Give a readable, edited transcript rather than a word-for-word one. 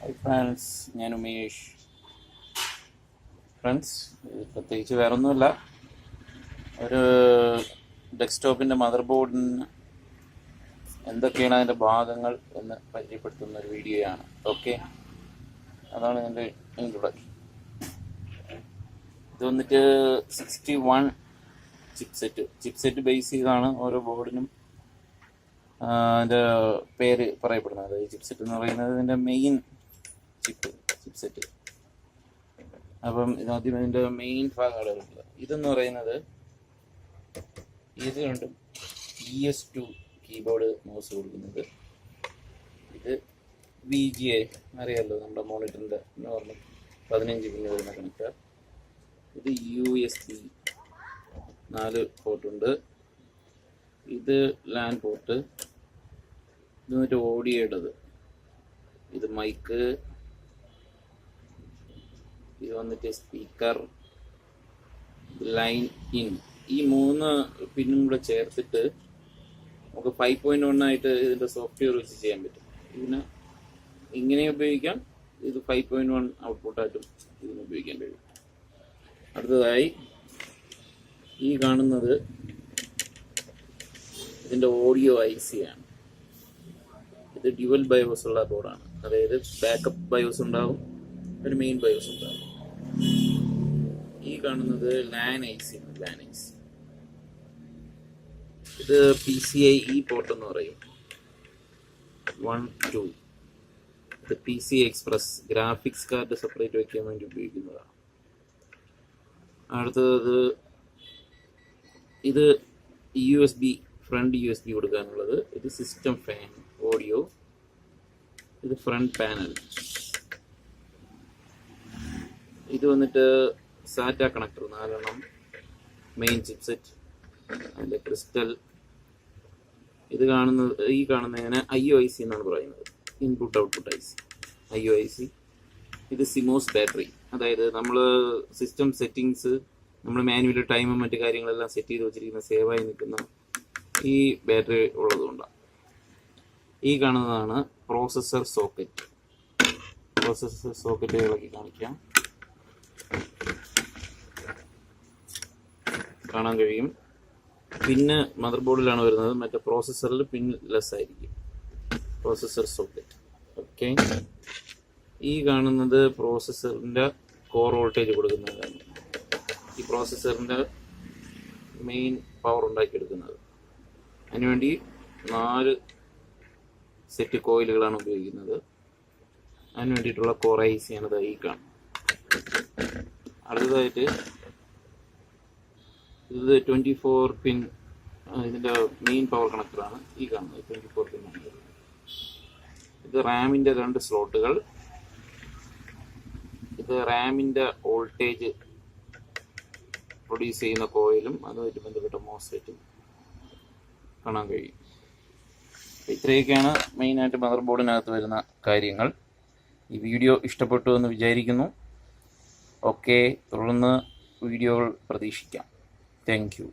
Hi friends, ഞാൻ Umesh. Friends, പ്രത്യേകിച്ച് വേറൊന്നുമില്ല, ഒരു ഡെസ്ക്ടോപ്പിൻ്റെ മദർ ബോർഡിന് എന്തൊക്കെയാണ് അതിൻ്റെ ഭാഗങ്ങൾ എന്ന് പരിചയപ്പെടുത്തുന്ന ഒരു വീഡിയോയാണ്. ഓക്കെ, അതാണ് എൻ്റെ ഇൻട്രൊഡക്ഷൻ. ഇത് വന്നിട്ട് 61 ചിപ്സെറ്റ് ബേസ് ചെയ്താണ് ഓരോ ബോർഡിനും അതിൻ്റെ പേര് പറയപ്പെടുന്നത്. ഈ ചിപ്സെറ്റ് എന്ന് പറയുന്നത് ഇതിൻ്റെ മെയിൻ ചിപ്സെറ്റ്. അപ്പം ഇതാദ്യം ഇതിൻ്റെ മെയിൻ ഭാഗങ്ങളുണ്ട്. ഇതെന്ന് പറയുന്നത് ഇത് രണ്ടും ES2 കീബോർഡ് മൗസ് കൊടുക്കുന്നത്. ഇത് VGA അറിയാമല്ലോ, നമ്മുടെ മോണിറ്ററിൻ്റെ നോർമൽ 15 പിന്ന് വരുന്ന കണക്ടർ. ഇത് USB 4 പോർട്ടുണ്ട്. ഇത് ലാൻ പോർട്ട്. ഇത് വന്നിട്ട് ഓഡിയോയുടേത്. ഇത് മൈക്ക്. ഇത് വന്നിട്ട് സ്പീക്കർ, ലൈൻ ഇൻ. ഈ 3 പിന്നും കൂടെ ചേർത്തിട്ട് നമുക്ക് 5.1 ആയിട്ട് ഇതിൻ്റെ സോഫ്റ്റ്വെയർ വെച്ച് ചെയ്യാൻ പറ്റും. ഇതിന് ഇങ്ങനെ ഉപയോഗിക്കാം. ഇത് 5.1 ഔട്ട്പുട്ടായിട്ടും ഇതിന് ഉപയോഗിക്കാൻ കഴിയും. അടുത്തതായി ഈ കാണുന്നത് ഇതിൻ്റെ ഓഡിയോ IC ആണ്. ഇത് ഡ്യുവൽ ബയോസ് ഉള്ള ബോർഡാണ്. അതായത് ബാക്കപ്പ് ബയോസ് ഉണ്ടാവും, ഒരു മെയിൻ ബയോസ് ഉണ്ടാവും. ഈ കാണുന്നത് ലാൻ IC ആണ്. ലാൻ IC ഇത് PCIe പോർട്ട് എന്ന് പറയും. 1, 2. ഇത് PCI express graphics card separate വയ്ക്കാൻ വേണ്ടി ഉപയോഗിക്കുന്നതാണ്. അടുത്തത് ഇത് USB, ഫ്രണ്ട് USB കൊടുക്കാനുള്ളത്. ഇത് സിസ്റ്റം ഫാൻ, ഓഡിയോ. ഇത് ഫ്രണ്ട് പാനൽ. ഇത് വന്നിട്ട് സാറ്റ കണക്ടർ 4 എണ്ണം, മെയിൻ ചിപ്സെറ്റ്, അതിൻ്റെ ക്രിസ്റ്റൽ. ഇത് കാണുന്നതിന് IOIC എന്നാണ് പറയുന്നത്, ഇൻപുട്ട് ഔട്ട്പുട്ട് IC, IOIC. ഇത് സിമോസ് ബാറ്ററി. അതായത് നമ്മൾ സിസ്റ്റം സെറ്റിങ്സ്, നമ്മൾ മാനുവൽ ടൈമും മറ്റു കാര്യങ്ങളെല്ലാം സെറ്റ് ചെയ്ത് വെച്ചിരിക്കുന്ന സേവായി നിൽക്കുന്ന ഈ ബാറ്ററി ഉള്ളതുകൊണ്ടാണ്. ഈ കാണുന്നതാണ് പ്രോസസ്സർ സോക്കറ്റ്. പ്രോസസ്സർ സോക്കറ്റ് ഇളക്കി കാണിക്കാം, കാണാൻ കഴിയും. പിന്നെ മദർ ബോർഡിലാണ് വരുന്നത്. മറ്റേ പ്രോസസ്സറിൽ പിൻ ലെസ് ആയിരിക്കും. Processor socket. ഓക്കെ, ഈ കാണുന്നത് പ്രോസസ്സറിൻ്റെ കോർ വോൾട്ടേജ് കൊടുക്കുന്നതാണ്. ഈ പ്രോസസ്സറിൻ്റെ മെയിൻ പവർ ഉണ്ടാക്കിയെടുക്കുന്നത്. അതിനുവേണ്ടി 4 സെറ്റ് കോയിലുകളാണ് ഉപയോഗിക്കുന്നത്. അതിന് വേണ്ടിയിട്ടുള്ള കോർ IC ആണ് ഈ കാണുന്നത്. അടുത്തതായിട്ട് ഇത് 24 പിൻ, ഇതിൻ്റെ മെയിൻ പവർ കണക്ടറാണ്. ഈ കാണുന്നത് 24 പിൻ ആണ്. ഇത് റാമിൻ്റെ 2 സ്ലോട്ടുകൾ. ഇത് റാമിൻ്റെ വോൾട്ടേജ് പ്രൊഡ്യൂസ് ചെയ്യുന്ന കോയിലും അതുമായിട്ട് ബന്ധപ്പെട്ട മോസ്ഫെറ്റും കാണാൻ കഴിയും. ഇത്രയൊക്കെയാണ് മെയിനായിട്ട് മദർ ബോർഡിനകത്ത് വരുന്ന കാര്യങ്ങൾ. ഈ വീഡിയോ ഇഷ്ടപ്പെട്ടു എന്ന് വിചാരിക്കുന്നു. ഓക്കെ, തുടർന്ന് വീഡിയോകൾ പ്രതീക്ഷിക്കാം. Thank you.